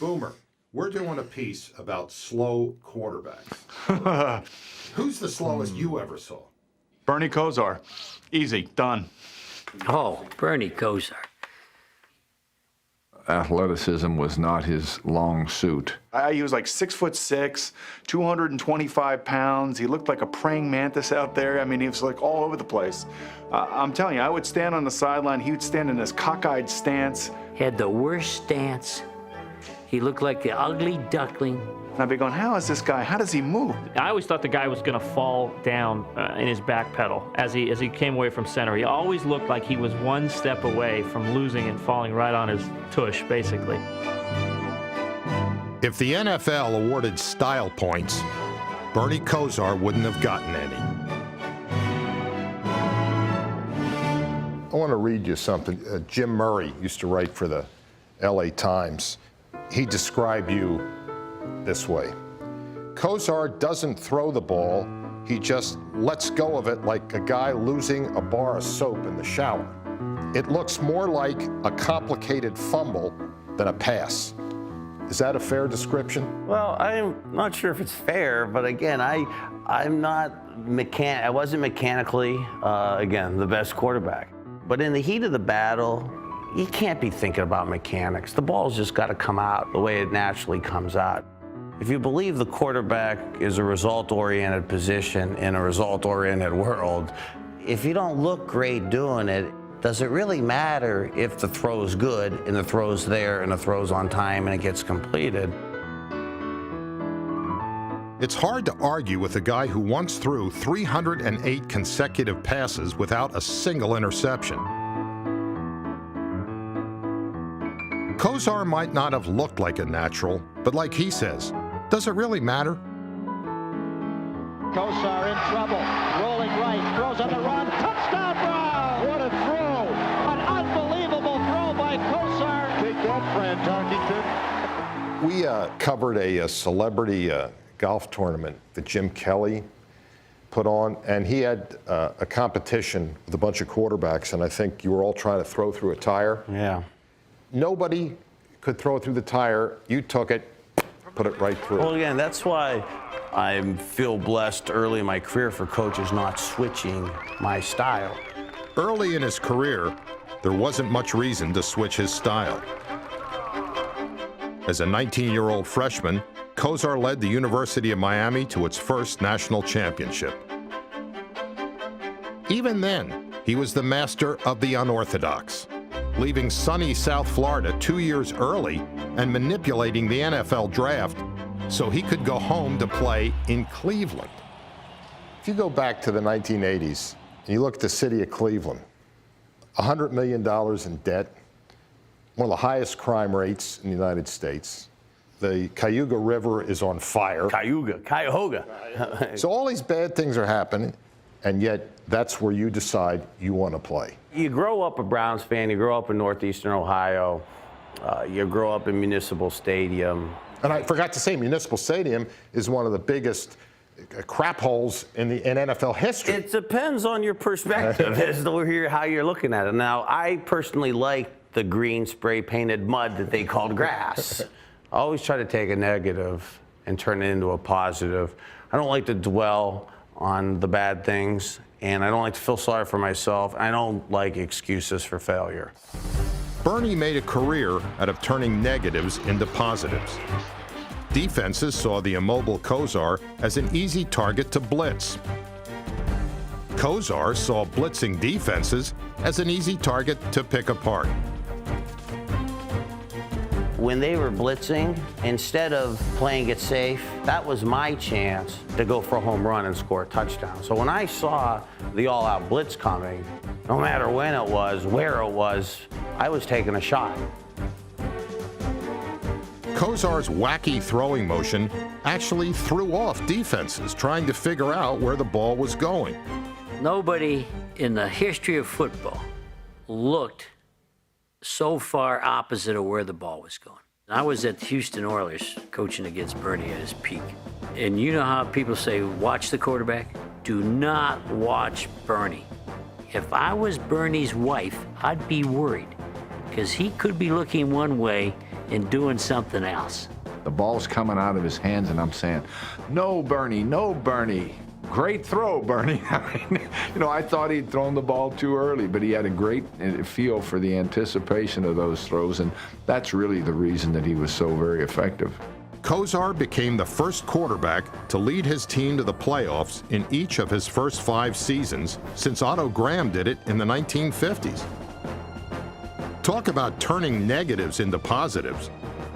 Boomer, we're doing a piece about slow quarterbacks. Who's the slowest you ever saw? Bernie Kosar. Easy. Done. Oh, Bernie Kosar. Athleticism was not his long suit. He was like 6'6", 225 pounds. He looked like a praying mantis out there. I mean, he was like all over the place. I'm telling you, I would stand on the sideline. He would stand in this cockeyed stance. Had the worst stance. He looked like the ugly duckling. And I'd be going, how is this guy? How does he move? I always thought the guy was going to fall down in his back pedal as he came away from center. He always looked like he was one step away from losing and falling right on his tush, basically. If the NFL awarded style points, Bernie Kosar wouldn't have gotten any. I want to read you something. Jim Murray used to write for the LA Times. He described you this way. Kosar doesn't throw the ball, he just lets go of it like a guy losing a bar of soap in the shower. It looks more like a complicated fumble than a pass. Is that a fair description? Well, I'm not sure if it's fair, but again, I wasn't mechanically, again, the best quarterback. But in the heat of the battle, you can't be thinking about mechanics. The ball's just got to come out the way it naturally comes out. If you believe the quarterback is a result-oriented position in a result-oriented world, if you don't look great doing it, does it really matter if the throw's good and the throw's there and the throw's on time and it gets completed? It's hard to argue with a guy who once threw 308 consecutive passes without a single interception. Kosar might not have looked like a natural, but like he says, does it really matter? Kosar in trouble, rolling right, throws on the run, touchdown Brown! What a throw! An unbelievable throw by Kosar. Take that, Fran Tarkington. We covered a celebrity golf tournament that Jim Kelly put on, and he had a competition with a bunch of quarterbacks, and I think you were all trying to throw through a tire. Yeah. Nobody could throw through the tire. You took it, put it right through. Well, again, that's why I feel blessed early in my career for coaches not switching my style. Early in his career, there wasn't much reason to switch his style. As a 19-year-old freshman, Kosar led the University of Miami to its first national championship. Even then, he was the master of the unorthodox, leaving sunny South Florida 2 years early and manipulating the NFL draft so he could go home to play in Cleveland. If you go back to the 1980s and you look at the city of Cleveland, $100 million in debt, one of the highest crime rates in the United States. The Cayuga River is on fire. Cuyahoga. So all these bad things are happening, and yet that's where you decide you want to play. You grow up a Browns fan, you grow up in Northeastern Ohio, you grow up in Municipal Stadium. And I forgot to say, Municipal Stadium is one of the biggest crap holes in NFL history. It depends on your perspective as to how you're looking at it. Now, I personally like the green spray-painted mud that they called grass. I always try to take a negative and turn it into a positive. I don't like to dwell on the bad things, and I don't like to feel sorry for myself. I don't like excuses for failure. Bernie made a career out of turning negatives into positives. Defenses saw the immobile Kosar as an easy target to blitz. Kosar saw blitzing defenses as an easy target to pick apart. When they were blitzing, instead of playing it safe, that was my chance to go for a home run and score a touchdown. So when I saw the all-out blitz coming, no matter when it was, where it was, I was taking a shot. Kosar's wacky throwing motion actually threw off defenses trying to figure out where the ball was going. Nobody in the history of football looked so far opposite of where the ball was going. I was at the Houston Oilers coaching against Bernie at his peak. And you know how people say, watch the quarterback? Do not watch Bernie. If I was Bernie's wife, I'd be worried because he could be looking one way and doing something else. The ball's coming out of his hands, and I'm saying, no, Bernie, no, Bernie. Great throw, Bernie. I mean, I thought he'd thrown the ball too early, but he had a great feel for the anticipation of those throws, and that's really the reason that he was so very effective. Kosar became the first quarterback to lead his team to the playoffs in each of his first 5 seasons since Otto Graham did it in the 1950s. Talk about turning negatives into positives.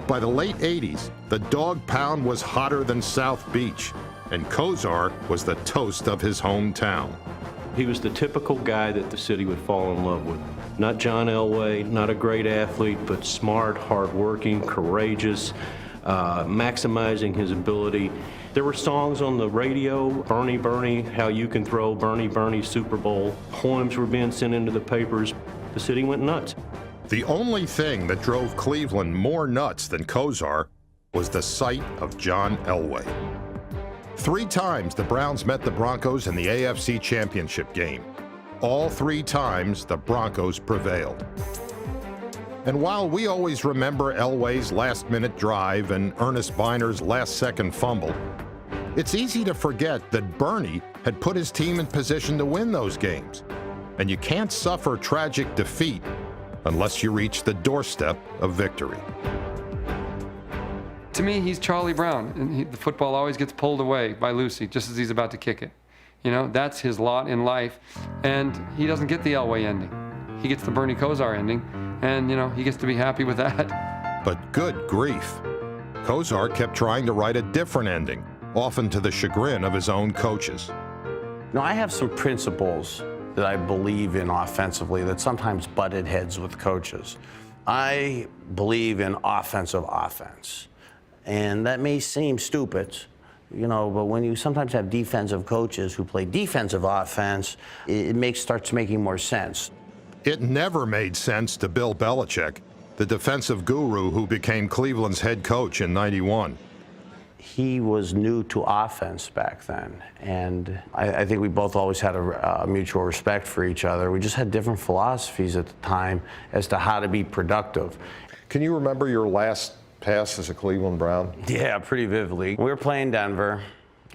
By the late 80s, the dog pound was hotter than South Beach, and Kosar was the toast of his hometown. He was the typical guy that the city would fall in love with. Not John Elway, not a great athlete, but smart, hardworking, courageous, maximizing his ability. There were songs on the radio, Bernie, Bernie, how you can throw, Bernie, Bernie, Super Bowl. Poems were being sent into the papers. The city went nuts. The only thing that drove Cleveland more nuts than Kosar was the sight of John Elway. 3 times the Browns met the Broncos in the AFC Championship game. All 3 times the Broncos prevailed. And while we always remember Elway's last-minute drive and Ernest Biner's last-second fumble, it's easy to forget that Bernie had put his team in position to win those games. And you can't suffer tragic defeat unless you reach the doorstep of victory. To me, he's Charlie Brown, and the football always gets pulled away by Lucy just as he's about to kick it. That's his lot in life, and he doesn't get the Elway ending. He gets the Bernie Kosar ending, and, he gets to be happy with that. But good grief. Kosar kept trying to write a different ending, often to the chagrin of his own coaches. I have some principles that I believe in offensively that sometimes butted heads with coaches. I believe in offensive offense. And that may seem stupid, but when you sometimes have defensive coaches who play defensive offense, it starts making more sense. It never made sense to Bill Belichick, the defensive guru who became Cleveland's head coach in '91. He was new to offense back then, and I think we both always had a mutual respect for each other. We just had different philosophies at the time as to how to be productive. Can you remember your last pass as a Cleveland Brown? Yeah, pretty vividly. We were playing Denver,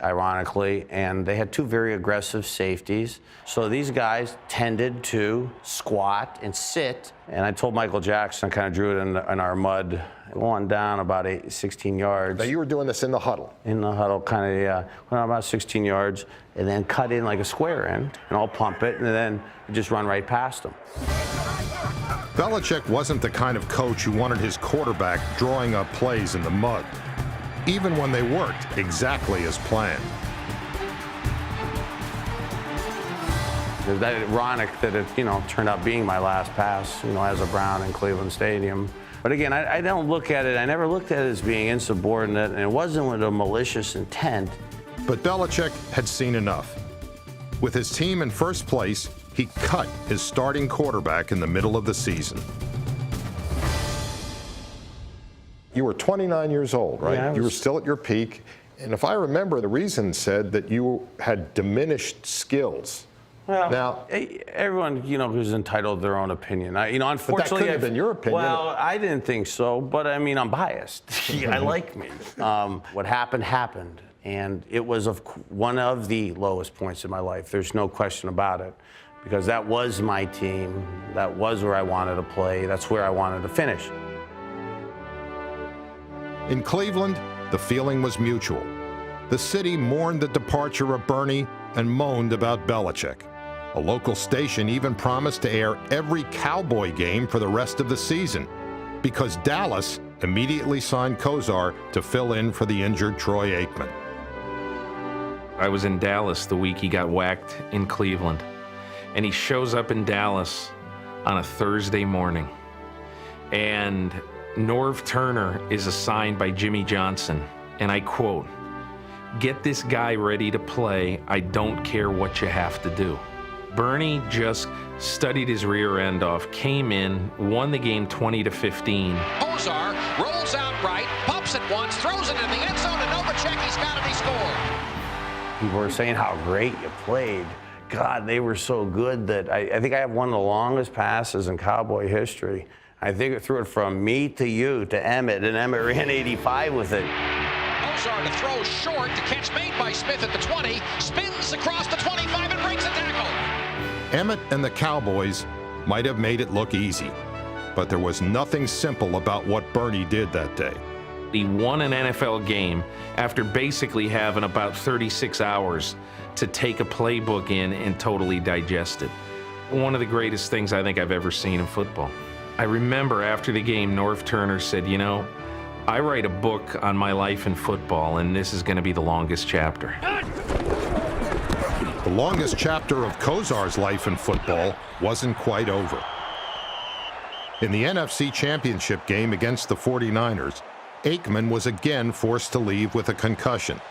ironically, and they had 2 very aggressive safeties. So these guys tended to squat and sit, and I told Michael Jackson, I kind of drew it in our mud, going down about 16 yards. Now you were doing this in the huddle? In the huddle, kind of, yeah. Went about 16 yards, and then cut in like a square end, and I'll pump it, and then just run right past them. Belichick wasn't the kind of coach who wanted his quarterback drawing up plays in the mud, even when they worked exactly as planned. It's that ironic that it, turned out being my last pass, as a Brown in Cleveland Stadium. But again, I don't look at it, I never looked at it as being insubordinate, and it wasn't with a malicious intent. But Belichick had seen enough. With his team in first place, he cut his starting quarterback in the middle of the season. You were 29 years old, right? Yeah, You were still at your peak. And if I remember, the reason said that you had diminished skills. Well, now, everyone, who's entitled to their own opinion. Unfortunately, but that could have been your opinion. Well, I didn't think so, but I'm biased. I like me. What happened, and it was one of the lowest points in my life. There's no question about it, because that was my team. That was where I wanted to play. That's where I wanted to finish. In Cleveland, the feeling was mutual. The city mourned the departure of Bernie and moaned about Belichick. A local station even promised to air every Cowboy game for the rest of the season, because Dallas immediately signed Kosar to fill in for the injured Troy Aikman. I was in Dallas the week he got whacked in Cleveland, and he shows up in Dallas on a Thursday morning, and Norv Turner is assigned by Jimmy Johnson, and I quote, "Get this guy ready to play. I don't care what you have to do." Bernie just studied his rear end off, came in, won the game 20-15. Kosar rolls out right, pumps it once, throws it in the end zone to Novacek. He's got it, he scored. People were saying how great you played. God, they were so good that I think I have one of the longest passes in Cowboy history. I think it threw it from me to you to Emmett, and Emmett ran 85 with it. Kosar to throw short, the catch made by Smith at the 20, spins across the 25 and breaks a tackle. Emmett and the Cowboys might have made it look easy, but there was nothing simple about what Bernie did that day. He won an NFL game after basically having about 36 hours to take a playbook in and totally digest it. One of the greatest things I think I've ever seen in football. I remember after the game, North Turner said, you know, I write a book on my life in football, and this is going to be the longest chapter. The longest chapter of Kosar's life in football wasn't quite over. In the NFC Championship game against the 49ers, Aikman was again forced to leave with a concussion.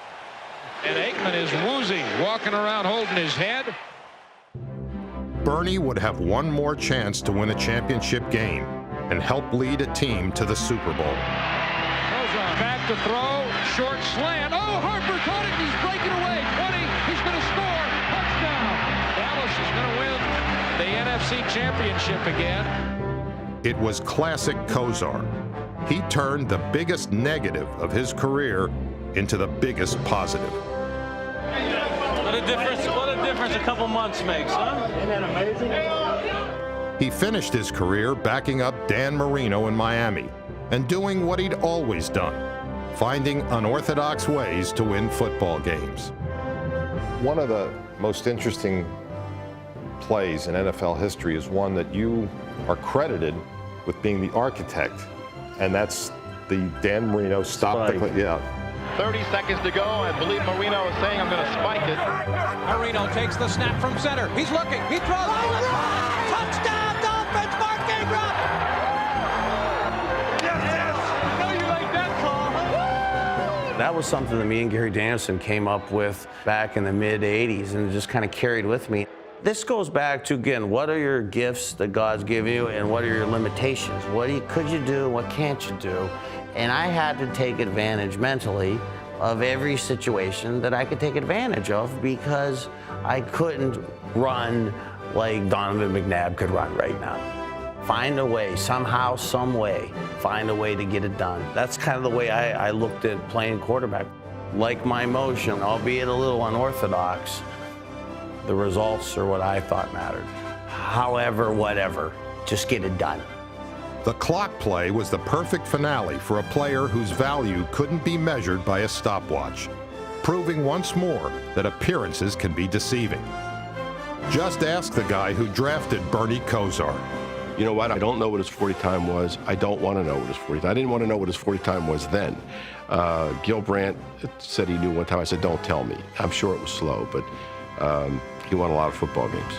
And Aikman is woozy, walking around holding his head. Bernie would have one more chance to win a championship game and help lead a team to the Super Bowl. Kosar back to throw, short slant. Oh, Harper caught it, he's breaking away. 20, he's going to score. Touchdown. Dallas is going to win the NFC Championship again. It was classic Kosar. He turned the biggest negative of his career into the biggest positive. What a difference a couple months makes, huh? Isn't that amazing? He finished his career backing up Dan Marino in Miami and doing what he'd always done, finding unorthodox ways to win football games. One of the most interesting plays in NFL history is one that you are credited with being the architect, and that's the Dan Marino stop the play. Yeah. 30 seconds to go. I believe Marino is saying, I'm going to spike it. Marino takes the snap from center. He's looking. He throws. Touchdown, Dolphins, Mark Ingram. Yes! I know you like that call. That was something that me and Gary Danielson came up with back in the mid-'80s, and it just kind of carried with me. This goes back to, again, what are your gifts that God's given you, and what are your limitations? What could you do, what can't you do? And I had to take advantage mentally of every situation that I could take advantage of, because I couldn't run like Donovan McNabb could run right now. Find a way, somehow, some way, find a way to get it done. That's kind of the way I looked at playing quarterback. Like my motion, albeit a little unorthodox, the results are what I thought mattered. However, whatever, just get it done. The clock play was the perfect finale for a player whose value couldn't be measured by a stopwatch, proving once more that appearances can be deceiving. Just ask the guy who drafted Bernie Kosar. You know what? I don't know what his 40 time was. I don't want to know what his 40 time. I didn't want to know what his 40 time was then. Gil Brandt said he knew one time. I said, don't tell me. I'm sure it was slow, but he won a lot of football games.